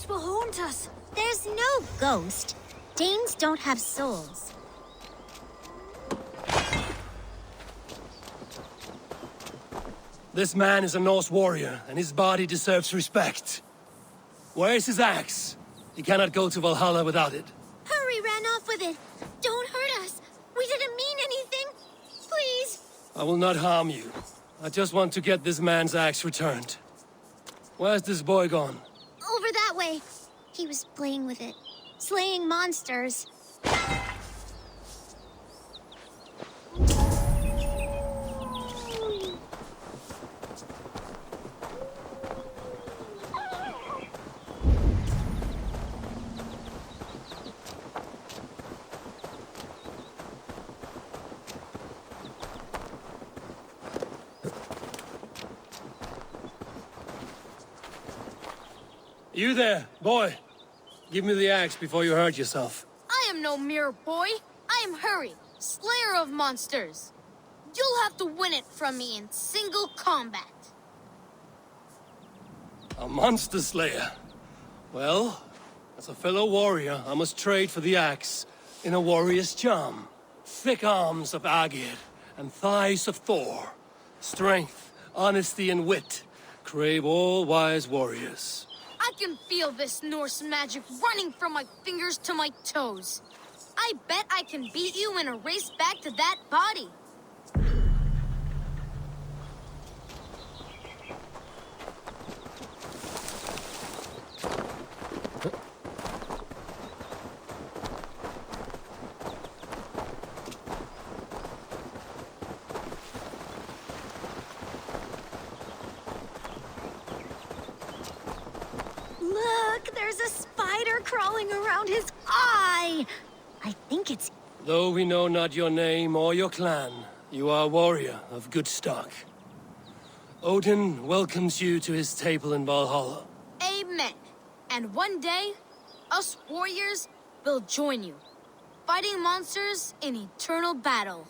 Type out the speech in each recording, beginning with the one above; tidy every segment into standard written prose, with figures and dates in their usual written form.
ghost will haunt us. There's no ghost. Danes don't have souls. This man is a Norse warrior, and his body deserves respect. Where is his axe? He cannot go to Valhalla without it. Hurry ran off with it. Don't hurt us. We didn't mean anything. Please. I will not harm you. I just want to get this man's axe returned. Where's this boy gone? Over that way. He was playing with it. Slaying monsters. You there, boy. Give me the axe before you hurt yourself. I am no mere boy. I am Hurry, slayer of monsters. You'll have to win it from me in single combat. A monster slayer. Well, as a fellow warrior, I must trade for the axe in a warrior's charm. Thick arms of Aegir and thighs of Thor. Strength, honesty, and wit crave all wise warriors. I can feel this Norse magic running from my fingers to my toes. I bet I can beat you in a race back to that body. Look, there's a spider crawling around his eye. I think it's... Though we know not your name or your clan, you are a warrior of good stock. Odin welcomes you to his table in Valhalla. Amen. And one day, us warriors will join you, fighting monsters in eternal battle.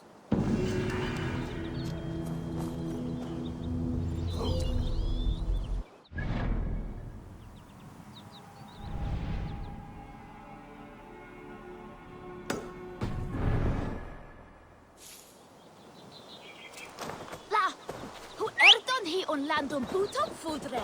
Landum putum fudre.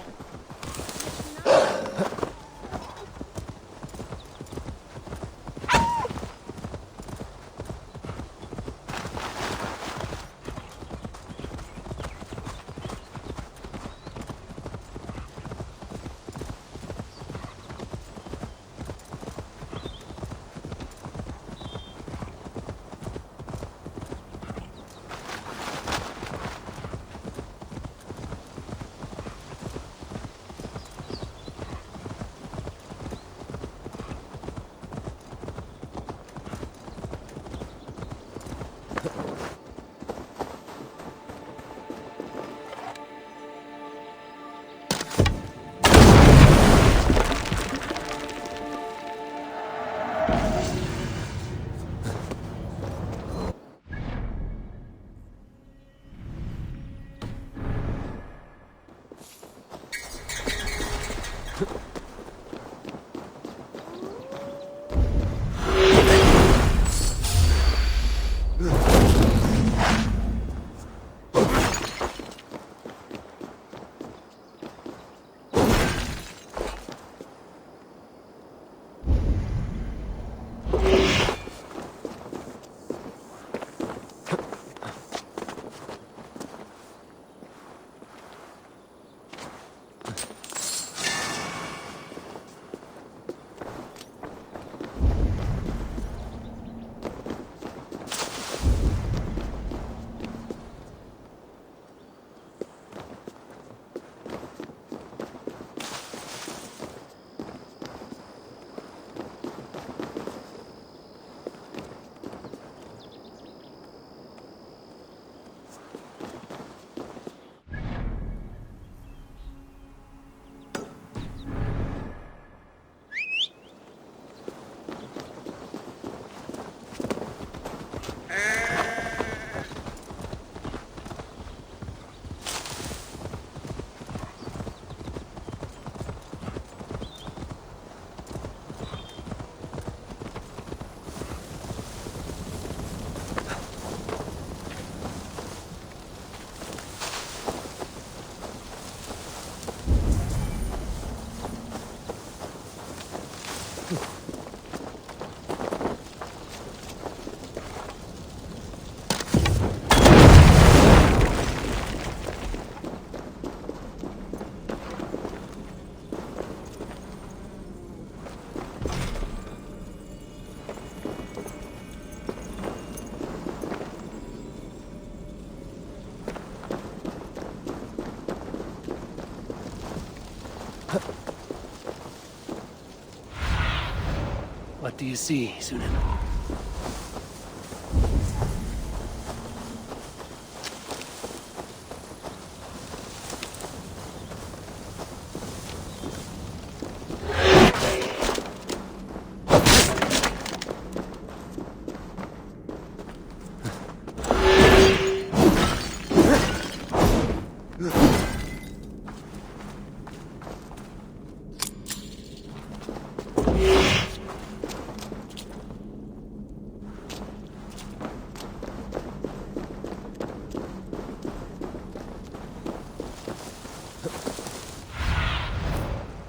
What do you see, Sunan?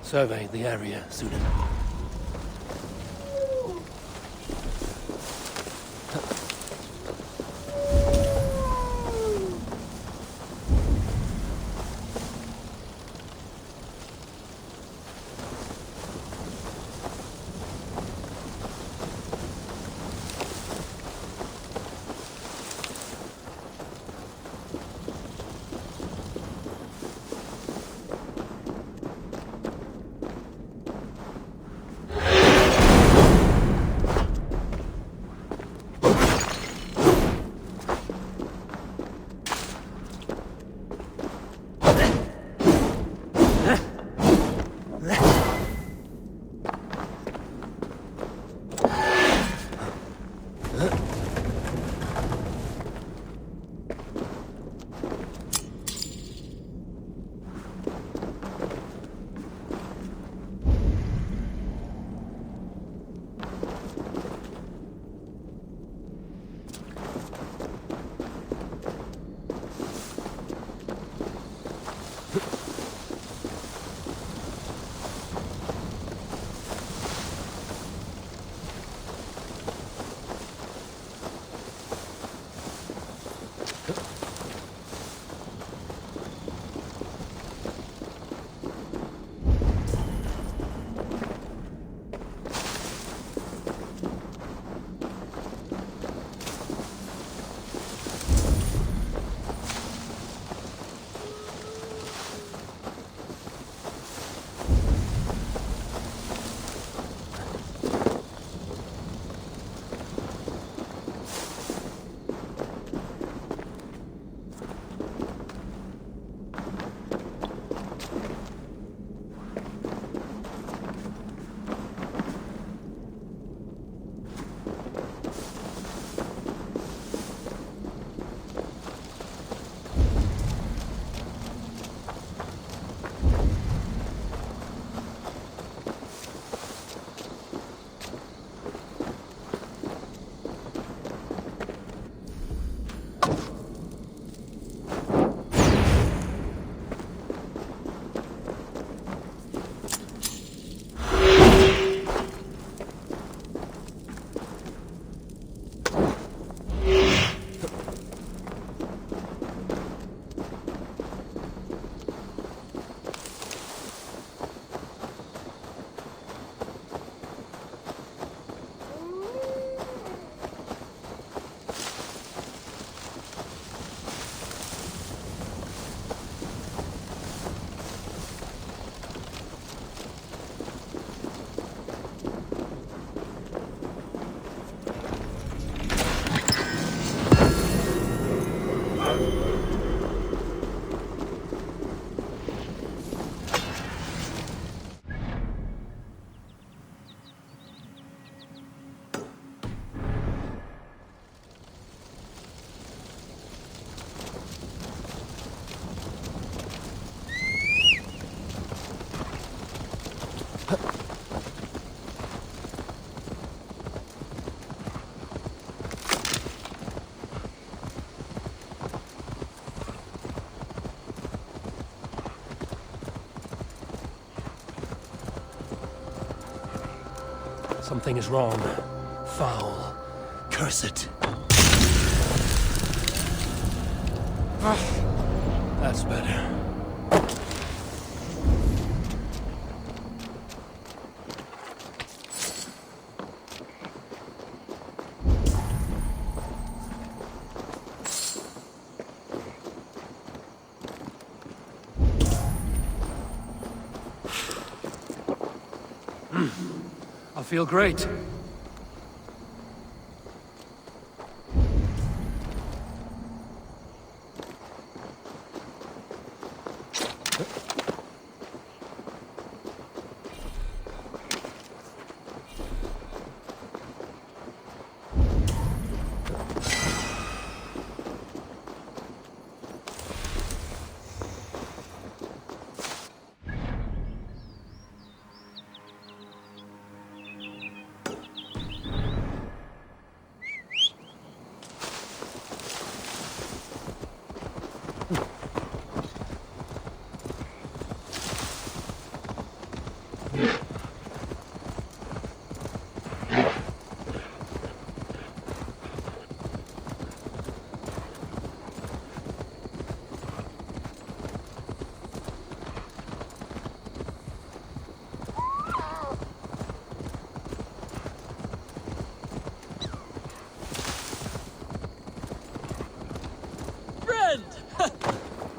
Survey the area, Sunan. Something is wrong. Foul. Curse it. That's better. I feel great.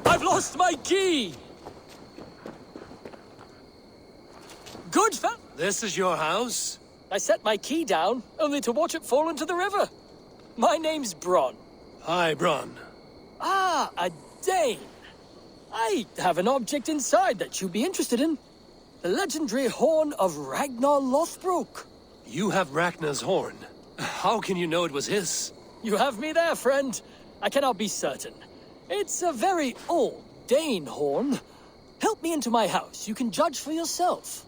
I've lost my key! Good fel- This is your house? I set my key down, only to watch it fall into the river. My name's Bron. Hi, Bron. Ah, a Dane. I have an object inside that you'd be interested in. The legendary horn of Ragnar Lothbrok. You have Ragnar's horn. How can you know it was his? You have me there, friend. I cannot be certain. It's a very old Dane horn. Help me into my house. You can judge for yourself.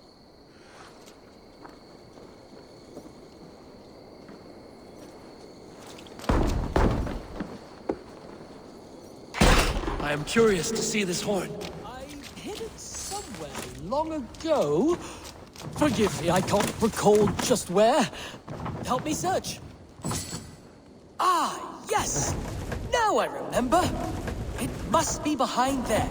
I am curious to see this horn. I hid it somewhere long ago. Forgive me, I can't recall just where. Help me search. Ah, yes! Now I remember. It must be behind there.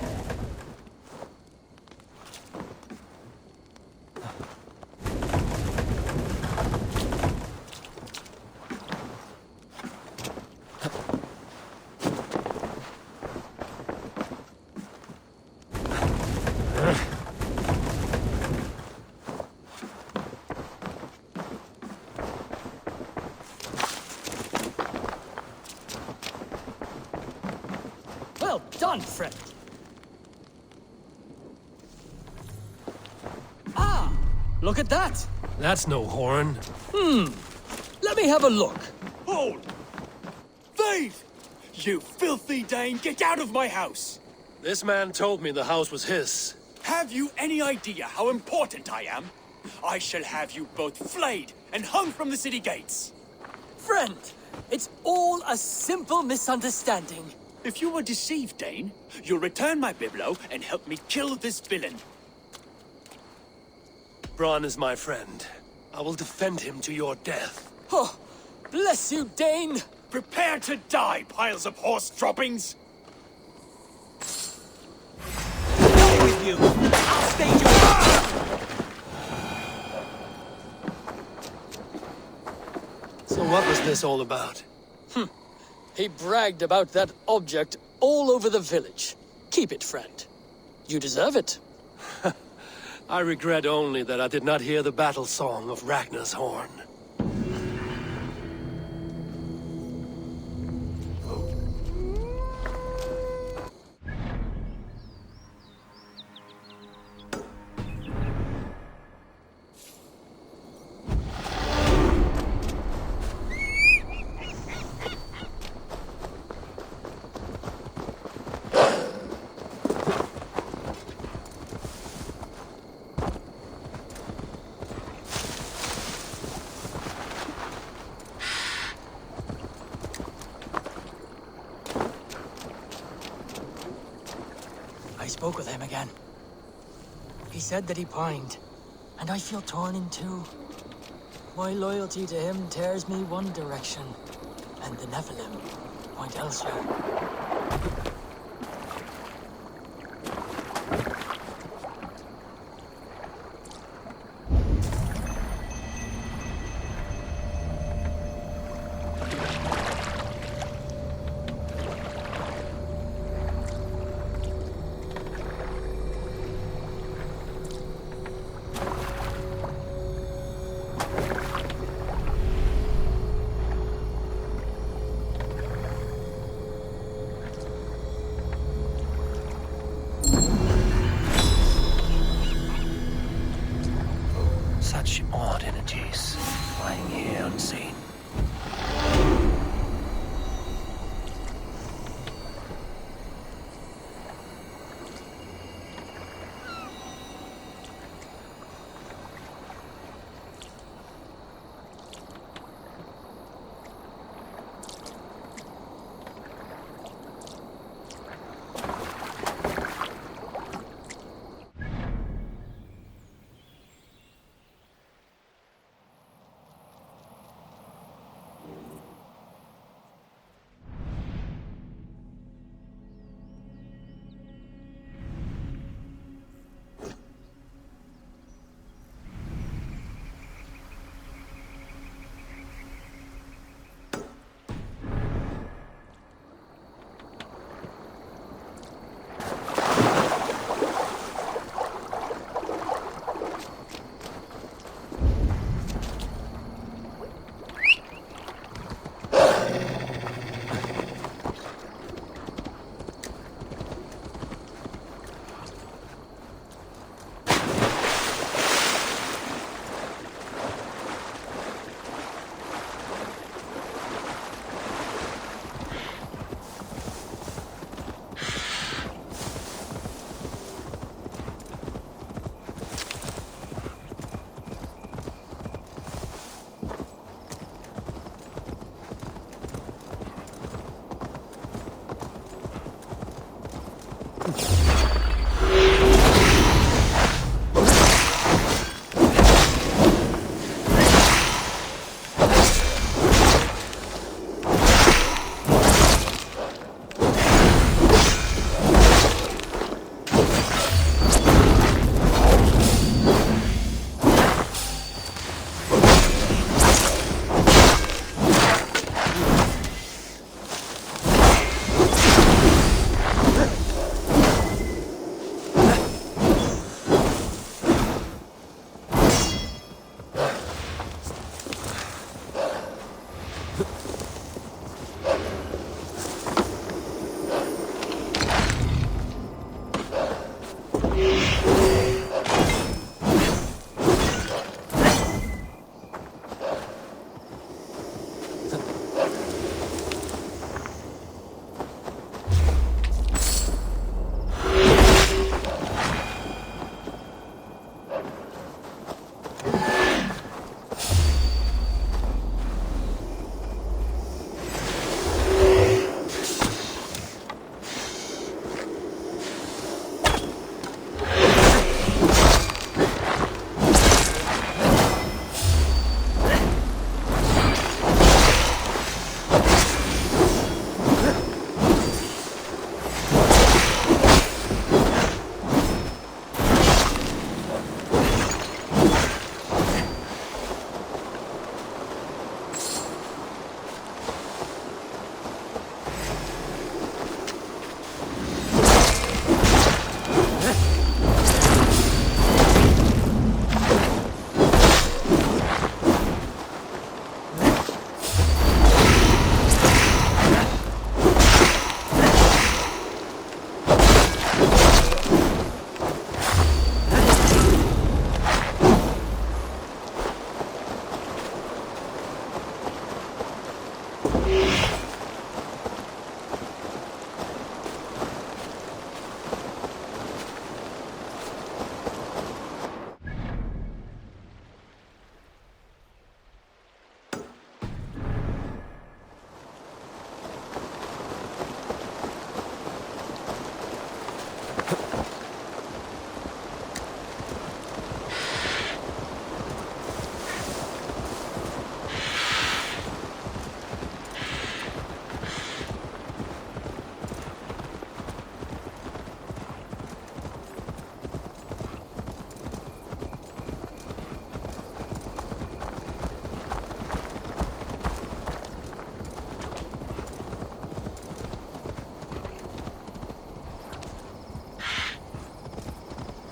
Well done, friend. Ah, look at that. That's no horn. Let me have a look. Hold! Thief! You filthy Dane, get out of my house! This man told me the house was his. Have you any idea how important I am? I shall have you both flayed and hung from the city gates. Friend, it's all a simple misunderstanding. If you were deceived, Dane, you'll return my biblo and help me kill this villain. Bron is my friend. I will defend him to your death. Oh, bless you, Dane. Prepare to die, piles of horse droppings! Die with you! I'll stay you! So what was this all about? He bragged about that object all over the village. Keep it, friend. You deserve it. I regret only that I did not hear the battle song of Ragnar's horn. I spoke with him again. He said that he pined, and I feel torn in two. My loyalty to him tears me one direction, and the Nephilim point elsewhere.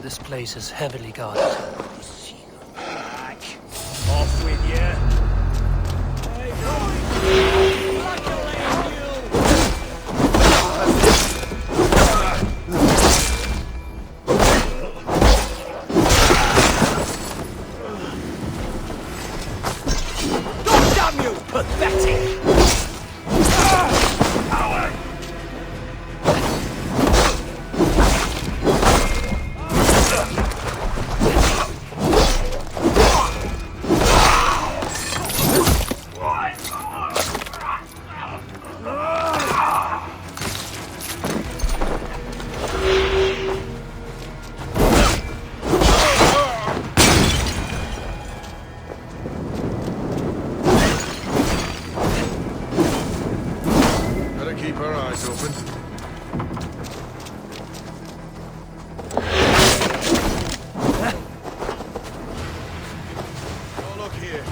This place is heavily guarded. Back. Off with you. Damn you, pathetic! Keep our eyes open. Oh, look here.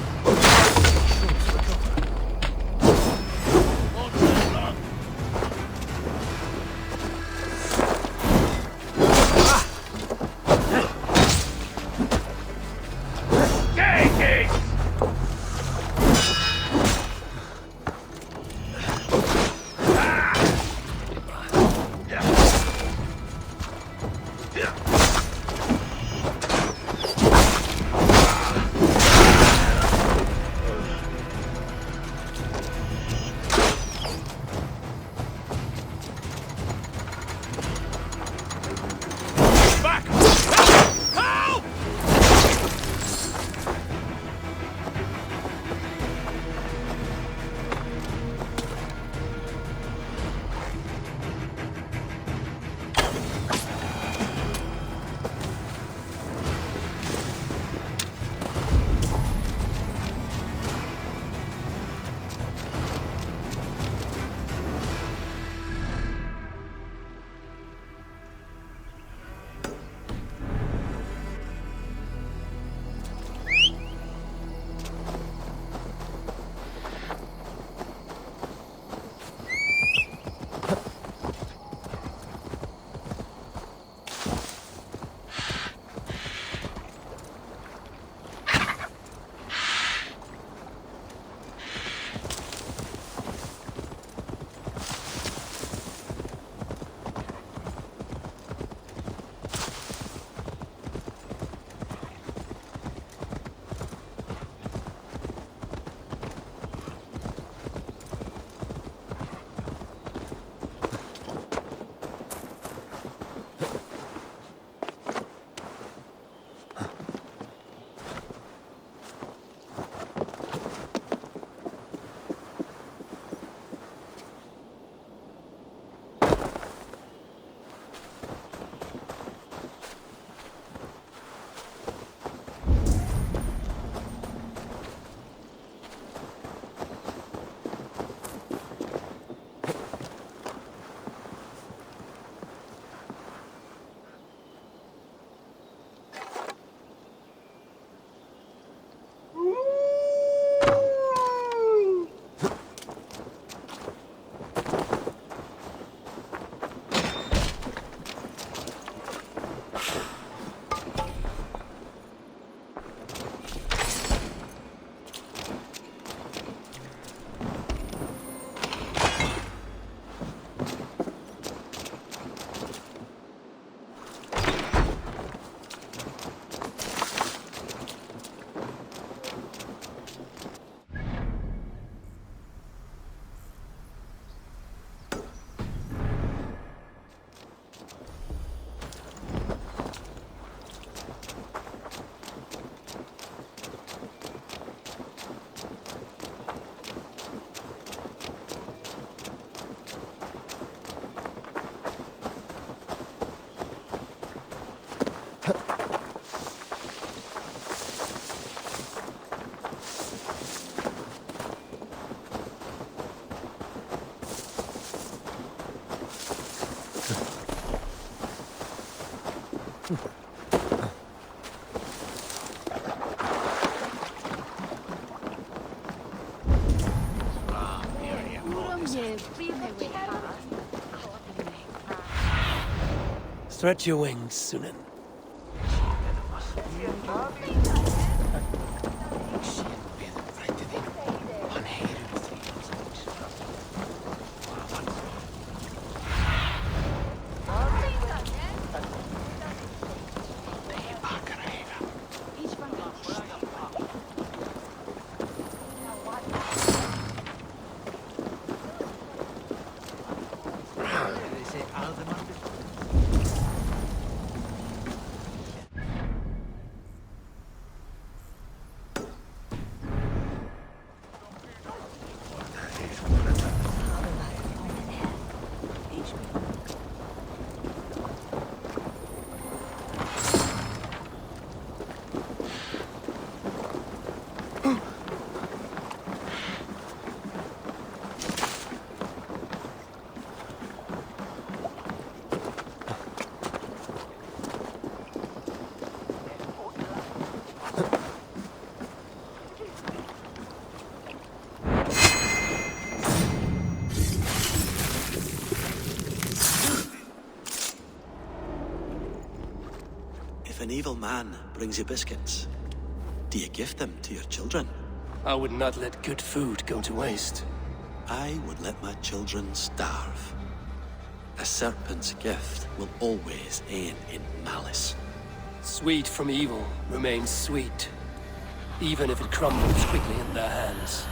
Stretch your wings, Sunan. If an evil man brings you biscuits, do you give them to your children? I would not let good food go to waste. I would let my children starve. A serpent's gift will always end in malice. Sweet from evil remains sweet, even if it crumbles quickly in their hands.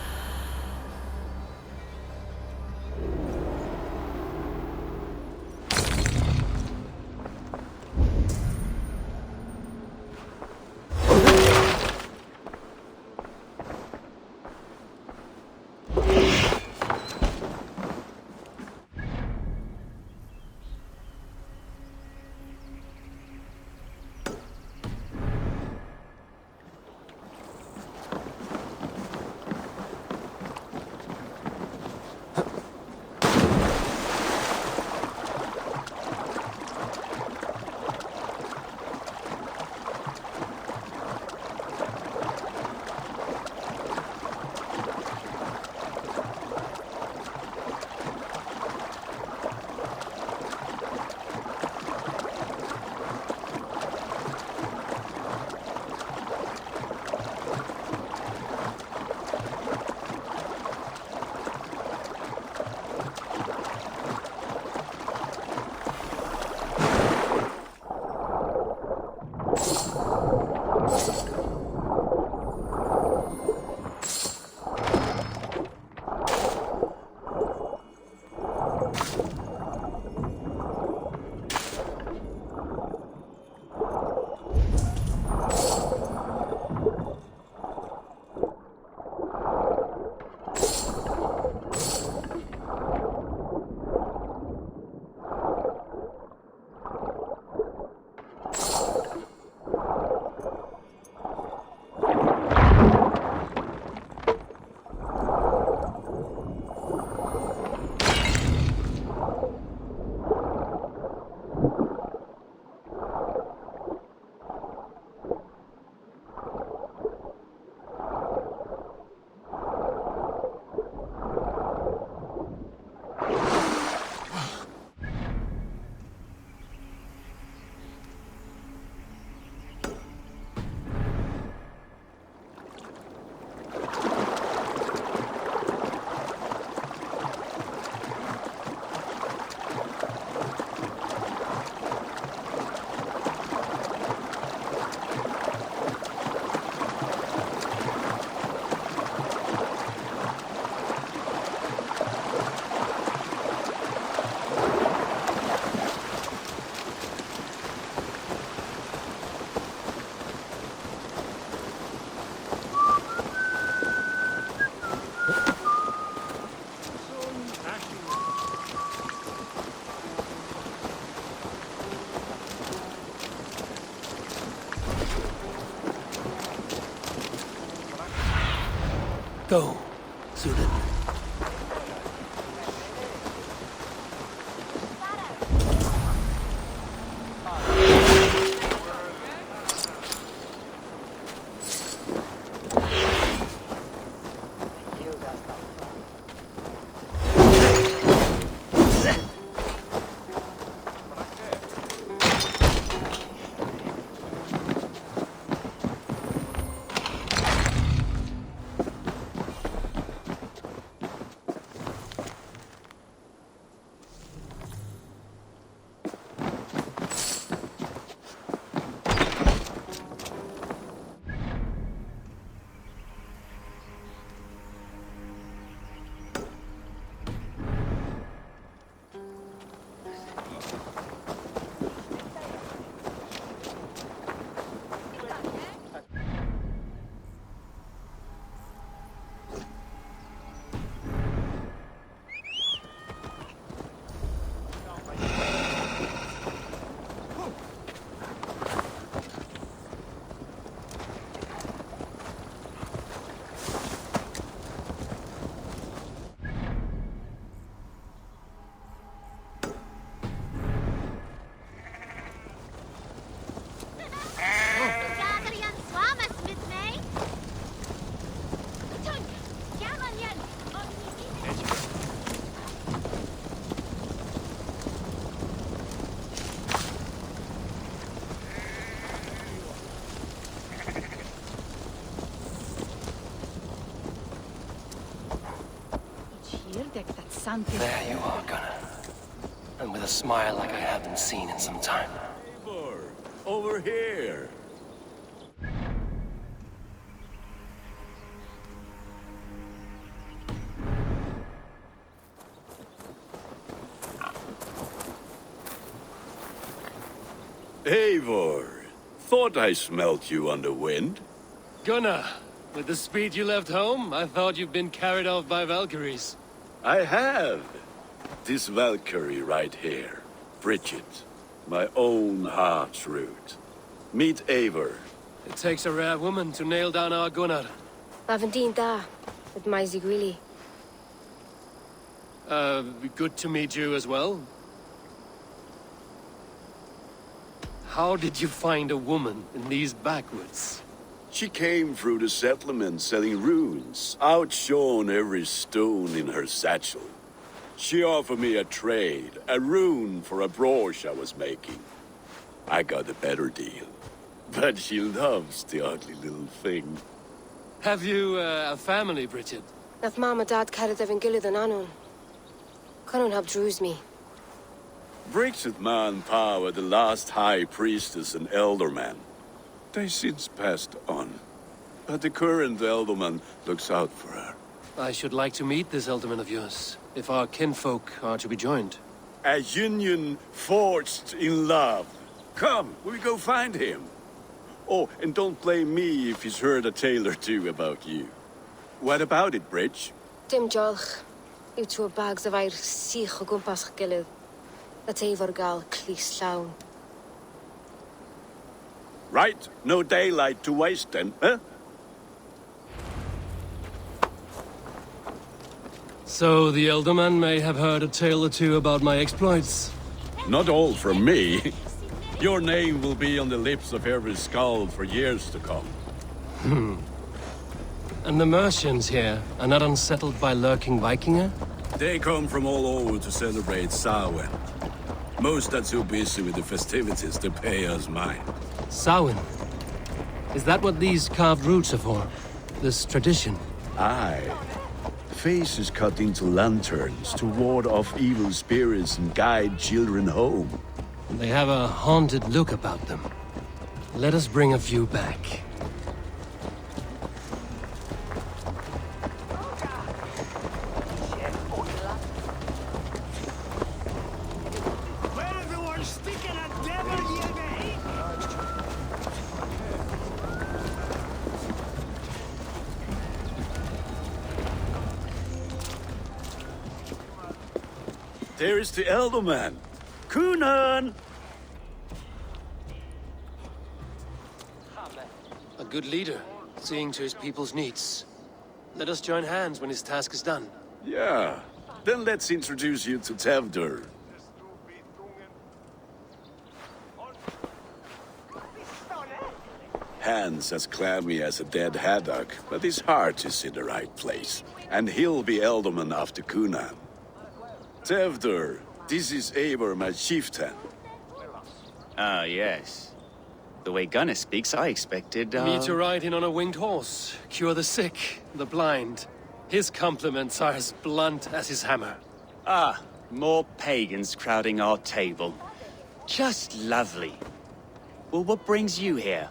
Go, Sunan. Santis. There you are, Gunnar. And with a smile like I haven't seen in some time. Over here. Eivor, thought I smelt you on the wind. Gunnar, with the speed you left home, I thought you'd been carried off by Valkyries. I have. This Valkyrie right here, Bridget, my own heart's root. Meet Eivor. It takes a rare woman to nail down our Gunnar. Lavendine da, with my Zigwili. Good to meet you as well. How did you find a woman in these backwoods? She came through the settlement selling runes, outshone every stone in her satchel. She offered me a trade, a rune for a brooch I was making. I got a better deal. But she loves the ugly little thing. Have you a family, Bridget? Naf mama dad carried evan gilid an anon. Cannon have drews me. Bridget man Pa were the last high priestess and elderman. They since passed on. But the current elderman looks out for her. I should like to meet this elderman of yours, if our kinfolk are to be joined. A union forged in love. Come, we go find him. Oh, and don't blame me if he's heard a tale or two about you. What about it, Bridge? Dim jolch. You two bags of air sich o gwmpas gilid. That Eivor gal clis llawn. Right, no daylight to waste then, huh? So the elderman may have heard a tale or two about my exploits. Not all from me. Your name will be on the lips of every skull for years to come. And the Mercians here are not unsettled by lurking Vikinger? They come from all over to celebrate Samhain. Most are too busy with the festivities to pay us mind. Samhain? Is that what these carved roots are for? This tradition? Aye. Faces cut into lanterns to ward off evil spirits and guide children home. They have a haunted look about them. Let us bring a few back. There is the elderman. Gunnar! A good leader, seeing to his people's needs. Let us join hands when his task is done. Yeah. Then let's introduce you to Tevdur. Hands as clammy as a dead haddock, but his heart is in the right place. And he'll be elderman after Gunnar. Tevdur, this is Eivor, my chieftain. Ah, yes. The way Gunnar speaks, I expected, Me to ride in on a winged horse, cure the sick, the blind. His compliments are as blunt as his hammer. Ah, more pagans crowding our table. Just lovely. Well, what brings you here?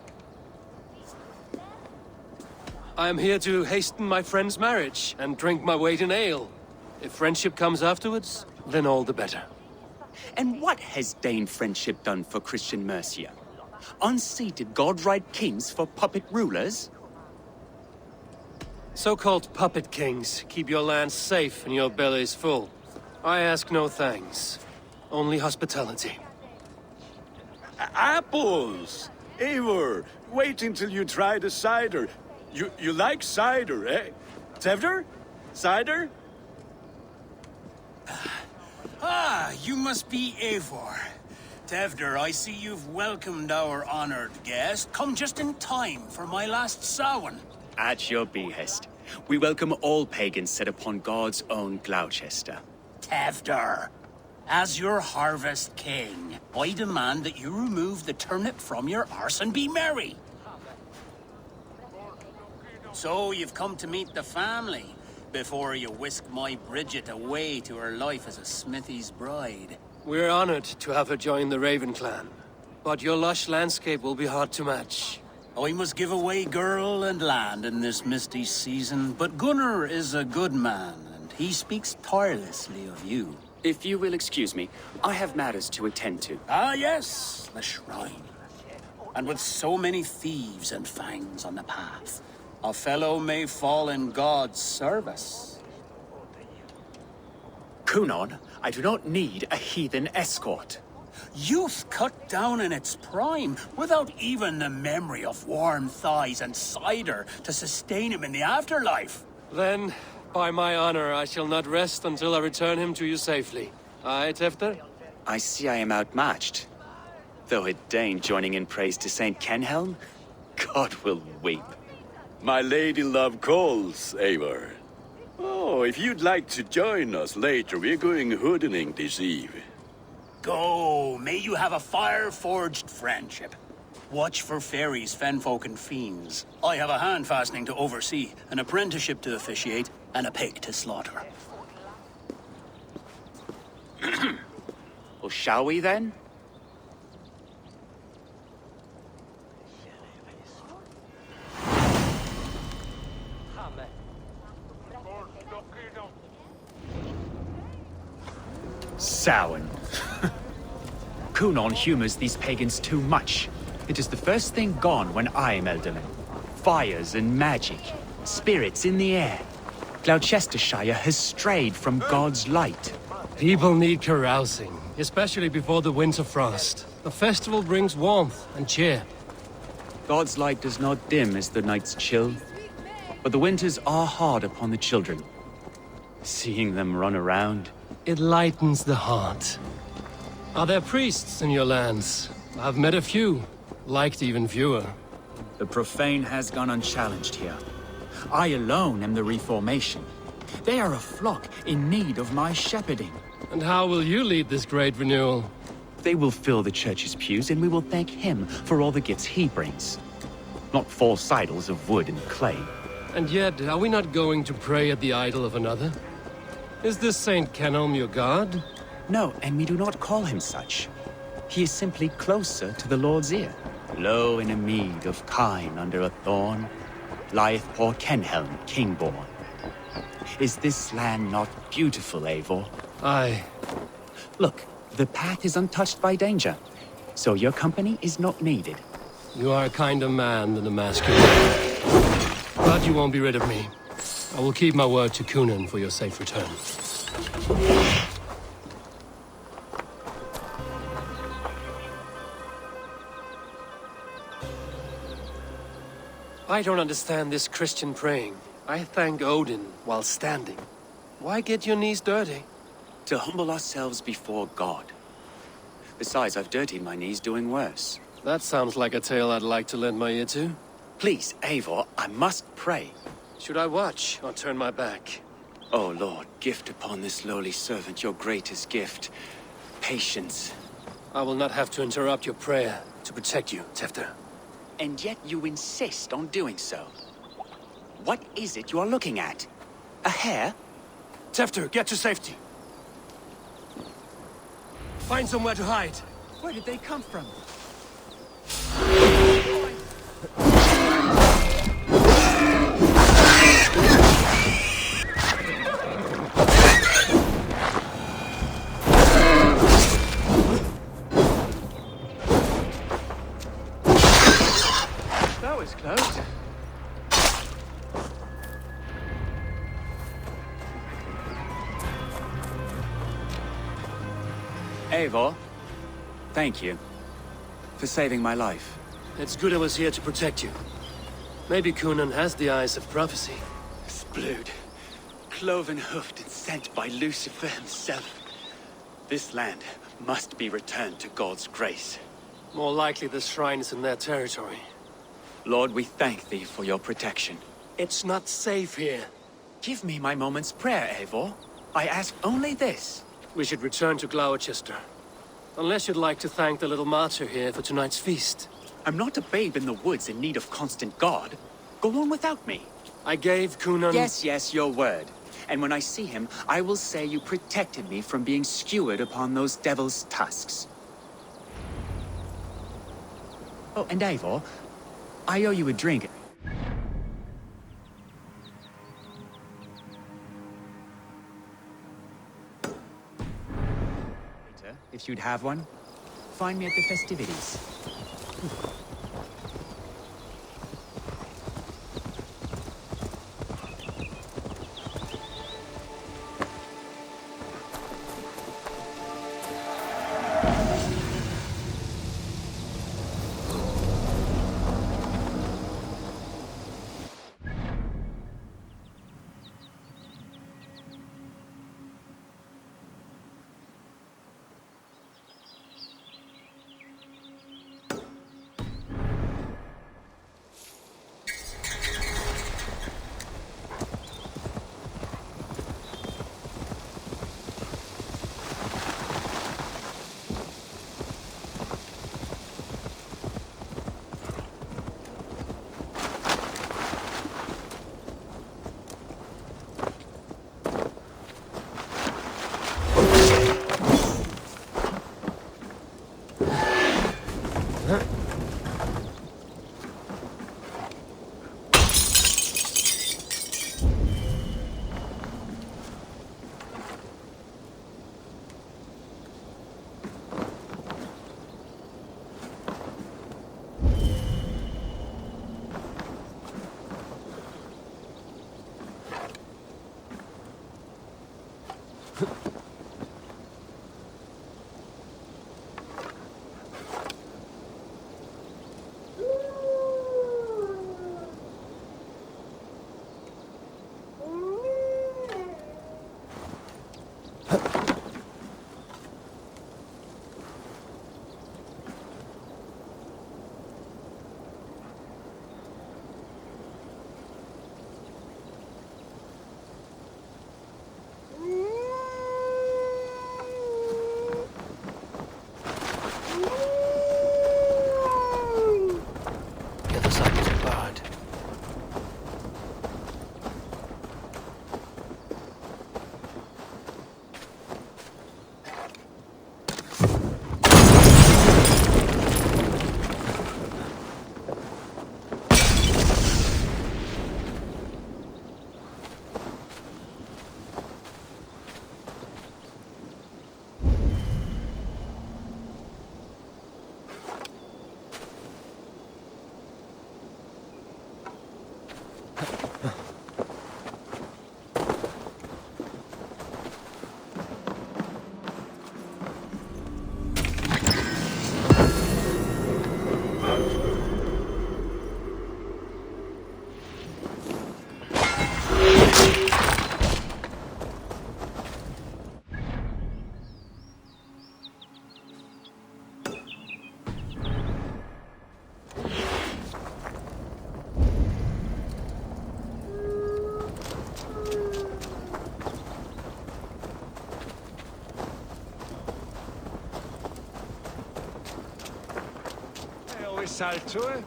I am here to hasten my friend's marriage and drink my weight in ale. If friendship comes afterwards, then all the better. And what has Dane friendship done for Christian Mercia? Unseated godright kings for puppet rulers? So-called puppet kings keep your lands safe and your bellies full. I ask no thanks, only hospitality. Apples! Eivor, wait until you try the cider. You like cider, eh? Tevdur? Cider? Ah, you must be Eivor. Tevdur, I see you've welcomed our honored guest. Come just in time for my last Samhain. At your behest. We welcome all pagans set upon God's own Glowecestre. Tevdur, as your harvest king, I demand that you remove the turnip from your arse and be merry. So you've come to meet the family. before you whisk my Bridget away to her life as a smithy's bride. We're honored to have her join the Raven clan. But your lush landscape will be hard to match. I must give away girl and land in this misty season, but Gunnar is a good man, and he speaks tirelessly of you. If you will excuse me, I have matters to attend to. Ah, yes, the shrine. And with so many thieves and fangs on the path, a fellow may fall in God's service. Kunon, I do not need a heathen escort. Youth cut down in its prime, without even the memory of warm thighs and cider to sustain him in the afterlife. Then, by my honor, I shall not rest until I return him to you safely. Aye, Tefter? I see I am outmatched. Though a Dane joining in praise to Saint Kenhelm, God will weep. My lady love calls, Eivor. Oh, if you'd like to join us later, we're going hoodening this eve. Go, may you have a fire-forged friendship. Watch for fairies, fenfolk, and fiends. I have a hand fastening to oversee, an apprenticeship to officiate, and a pig to slaughter. Well, shall we then? Samhain. Kunon humors these pagans too much. It is the first thing gone when I am Elderman. Fires and magic, spirits in the air. Glowecestrescire has strayed from God's light. People need carousing, especially before the winter frost. The festival brings warmth and cheer. God's light does not dim as the nights chill, but the winters are hard upon the children. Seeing them run around, It lightens the heart. Are there priests in your lands? I've met a few, liked even fewer. The profane has gone unchallenged here. I alone am the Reformation. They are a flock in need of my shepherding. And how will you lead this great renewal? they will fill the church's pews, and we will thank him for all the gifts he brings. Not false idols of wood and clay. And yet, are we not going to pray at the idol of another? Is this Saint Kenhelm your god? No, and we do not call him such. He is simply closer to the Lord's ear. Low in a mead of kine under a thorn, lieth poor Kenhelm, king-born. Is this land not beautiful, Eivor? Aye. Look, the path is untouched by danger, so your company is not needed. You are a kinder man than a masculine. But you won't be rid of me. I will keep my word to Kunan for your safe return. I don't understand this Christian praying. I thank Odin while standing. Why get your knees dirty? To humble ourselves before God. Besides, I've dirtied my knees doing worse. That sounds like a tale I'd like to lend my ear to. Please, Eivor, I must pray. Should I watch or turn my back? Oh Lord, gift upon this lowly servant your greatest gift. Patience. I will not have to interrupt your prayer to protect you, Tefter. And yet you insist on doing so. What is it you are looking at? A hare? Tefter, get to safety. Find somewhere to hide. Where did they come from? That was close. Eivor, thank you for saving my life. It's good I was here to protect you. Maybe Kunan has the eyes of prophecy. Splood, cloven-hoofed and sent by Lucifer himself. This land must be returned to God's grace. More likely the shrine is in their territory. Lord, we thank thee for your protection. It's not safe here. Give me my moment's prayer, Eivor. I ask only this. We should return to Glowecestre. Unless you'd like to thank the little martyr here for tonight's feast. I'm not a babe in the woods in need of constant guard. Go on without me. I gave Kunan... Yes, your word. And when I see him, I will say you protected me from being skewered upon those devil's tusks. Oh, and Eivor, I owe you a drink. Later, if you'd have one, find me at the festivities. Saltue,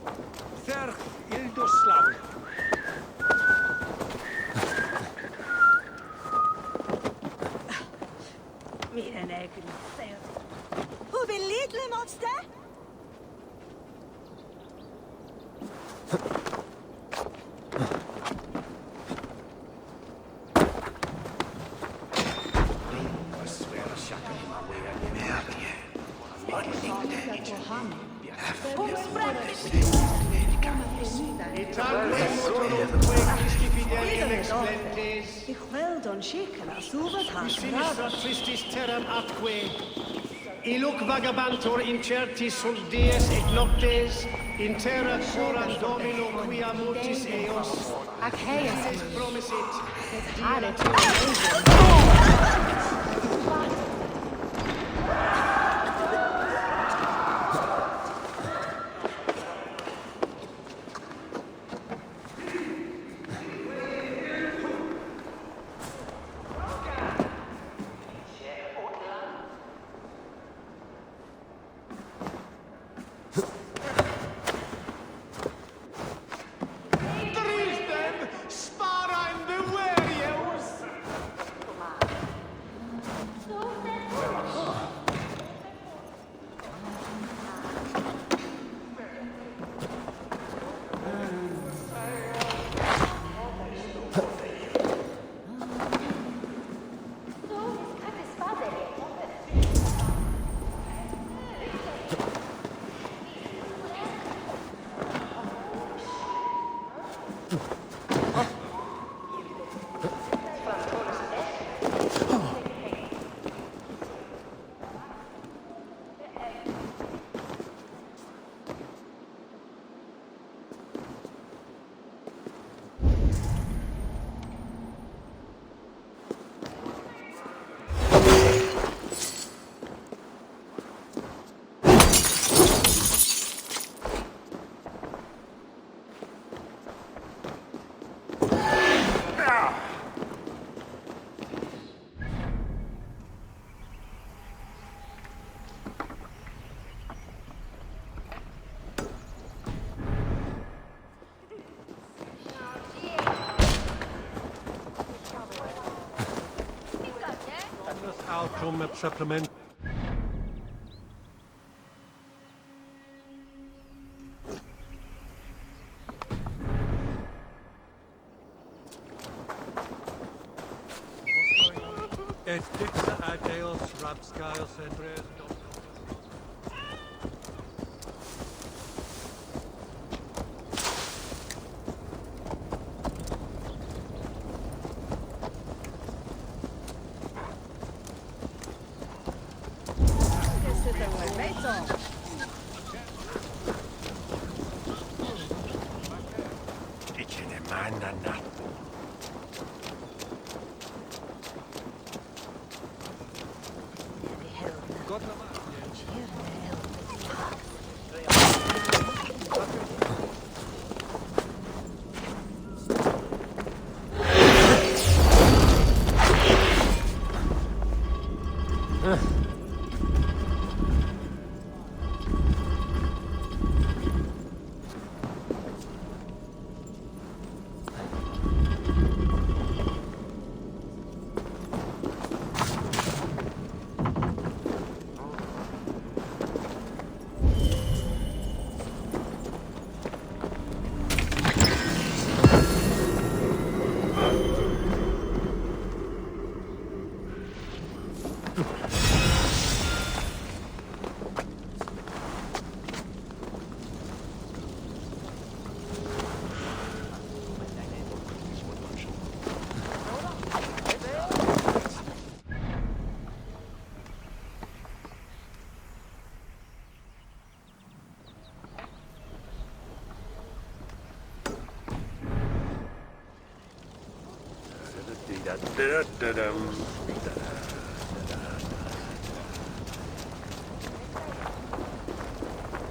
Therch Ildoslav. Mine egne. Hoe vil lidle monster? Ich will don schicken, als du was hast. Tristis terram atque. Iluc vagabantur incertis sunt dies et noctes, in terra foram domino quia multis eos. Ac heias promisit. Hare tu Outcome supplement. Het dikste uitdeels, rapskuils en bread.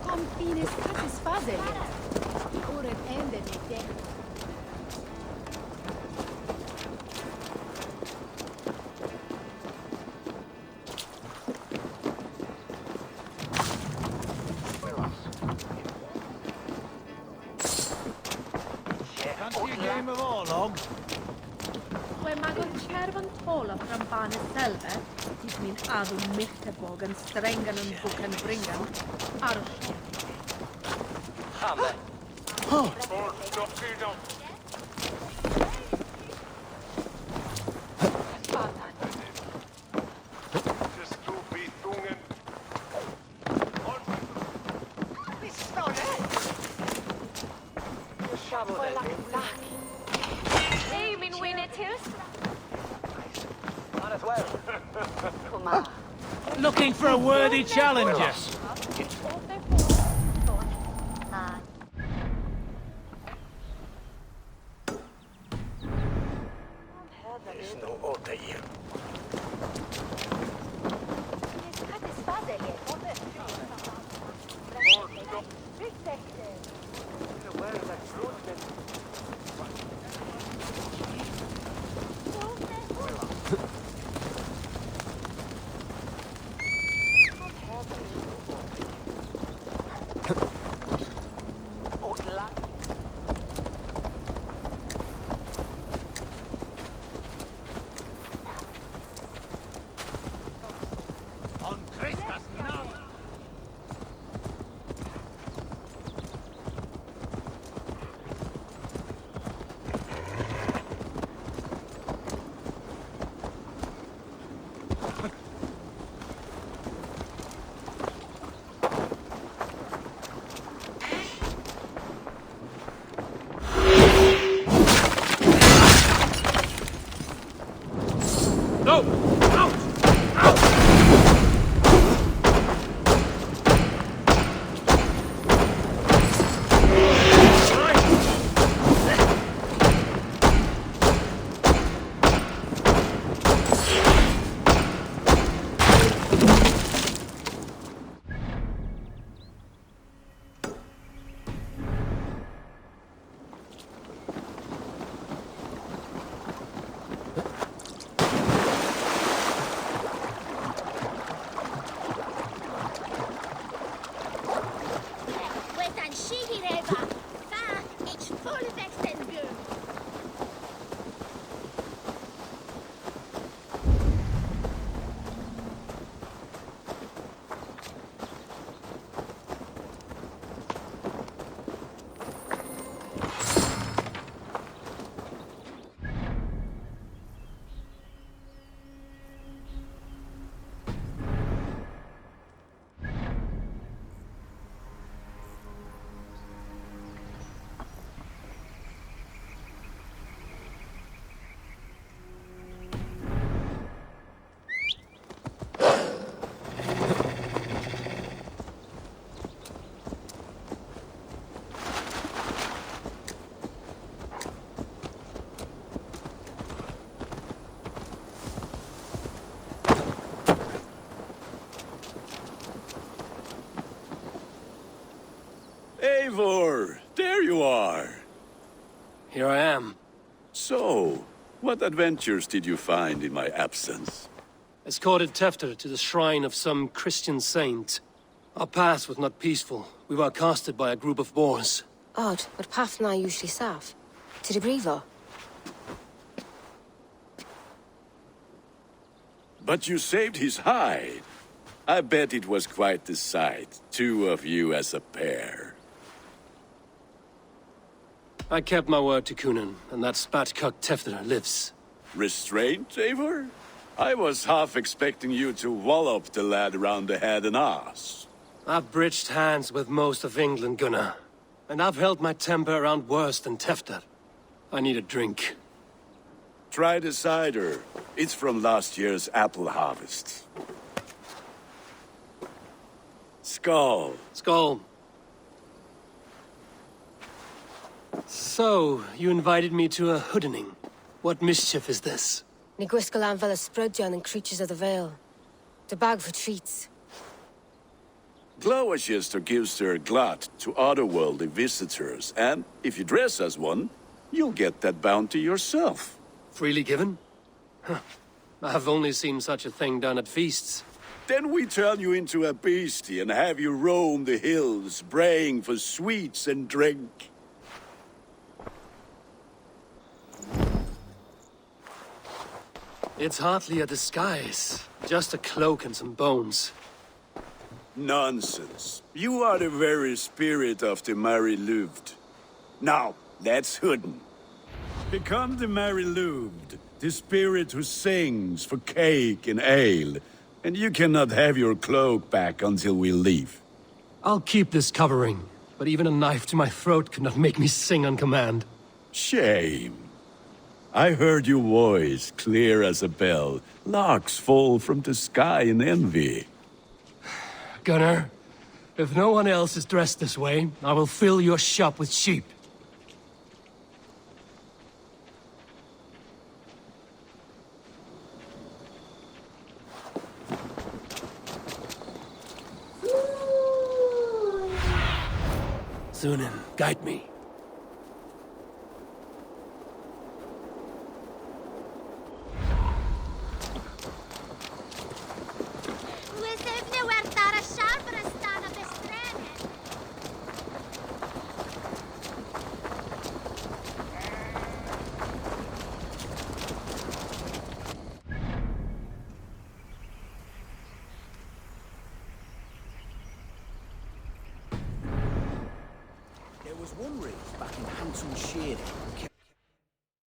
Kom fines satisfazere. Oren ende de te. Game of Orlog. When Magon Chervan Tola from Barnes Selva, is min Adu Michtebogen, Strengen and Buken Bringen, Arsh. Halle. Hey, min Winnetus. Looking for a worthy challenger. Eivor! There you are! Here I am. So, what adventures did you find in my absence? Escorted Tefter to the shrine of some Christian saint. Our path was not peaceful. We were accosted by a group of boars. Odd, but path and I usually safe. To the Grievo. But you saved his hide. I bet it was quite the sight, two of you as a pair. I kept my word to Kunan, and that spatcock Tefter lives. Restraint, Eivor? I was half expecting you to wallop the lad around the head and ass. I've bridged hands with most of England, Gunnar. And I've held my temper around worse than Tefter. I need a drink. Try the cider. It's from last year's apple harvest. Skull. Skull. So, you invited me to a hoodening. What mischief is this? Niguiscalan Velas Sprudjan and Creatures of the Vale. The bag for treats. Glowecestre gives their glut to otherworldly visitors, and if you dress as one, you'll get that bounty yourself. Freely given? Huh. I've only seen such a thing done at feasts. Then we turn you into a beastie and have you roam the hills, braying for sweets and drink. It's hardly a disguise. Just a cloak and some bones. Nonsense. You are the very spirit of the Mary Louved. Now, let's hoodin. Become the Mary Louved, the spirit who sings for cake and ale, and you cannot have your cloak back until we leave. I'll keep this covering, but even a knife to my throat could not make me sing on command. Shame. I heard your voice clear as a bell. Larks fall from the sky in envy. Gunnar, if no one else is dressed this way, I will fill your shop with sheep. Zunin, guide me. There was one reef back in Handsome Shearing who kept